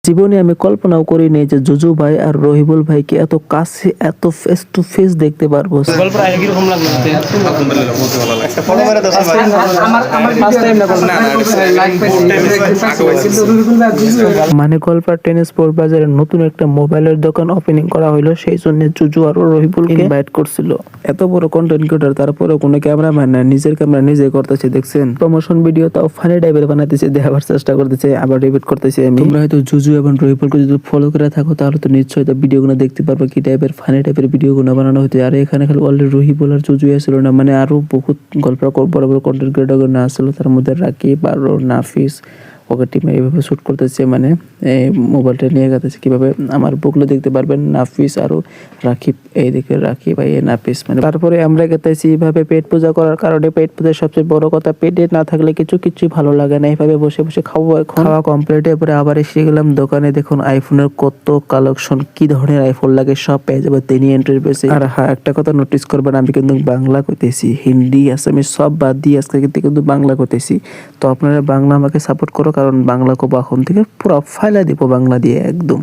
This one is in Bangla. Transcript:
জীবনে আমি কল্পনাও করিনি যে জুজু ভাই আর রহিবুল ভাইকে এত কাছে এত ফেস টু ফেস দেখতে পারবো। গল্পটা কিরকম লাগলো? আলহামদুলিল্লাহ বলতে ভালো লাগছে। ফলো করে দাও ভাই। মানে গল্পার টেনিস স্পোর্ট বাজারে নতুন একটা মোবাইলের দোকান ওপেনিং করা হলো, সেই জন্য জুজু আর রহিবুলকে ইনভাইট করছিল। এত বড় কন্টেন্ট ক্রিয়েটর, তারপরে কোনো ক্যামেরাম্যান না, নিজের ক্যামেরা নিজে করতেছে। দেখছেন প্রমোশন ভিডিও তাও ফানি টাইপের বানাতেছে, দেখাবার চেষ্টা করতেছে, আবার রিপিট করতেছে। তোমরা হয়তো জুজু এবং রহিবুলকে যদি ফলো করে থাকো তাহলে তো নিশ্চয়ই তো ভিডিওগুলো দেখতে পারবে কি টাইপের ফানি টাইপের ভিডিওগুলো বানানো হতো। আর এখানে খালি অলরেডি রহিবুল আর জুজু আসছিল না, মানে আরো বহুত গল্পের বড় বড় কন্টেন্ট ক্রিয়েটর না আসছিল। তার মধ্যে রাকিব আর নাফিস ওকে টিমে এইভাবে শুট করতেছে, মানে মোবাইলটা নিয়ে গেছে কিভাবে আমার বুকগুলো দেখতে পারবেন। নাফিস আর রাকিব, এই দিকে রাকিব আর নাফিস, মানে তারপরে আমরা গেতেছি এইভাবে পেট পূজা করার কারণে। পেট পূজার সবচেয়ে বড় কথা, পেটে না থাকলে কিছুই ভালো লাগে না। এইভাবে বসে বসে খাবো। এখন খাওয়া কমপ্লিট এর পরে আবার এসে গেলাম দোকানে। দেখুন আইফোনের কত কালেকশন, কি ধরনের আইফোন লাগে সব পেয়ে যাবে তিনি এন্ট্রির পেছে। আর হ্যাঁ, একটা কথা নোটিস করবেন, আমি কিন্তু বাংলা কইতেছি, হিন্দি আসামি সব বাদ দিয়ে আজকে কিন্তু বাংলা কইতেছি। তো আপনারা বাংলা আমাকে সাপোর্ট করো, কারণ বাংলা কো এখন থেকে পুরো ফাইলা দিব বাংলা দিয়ে একদম।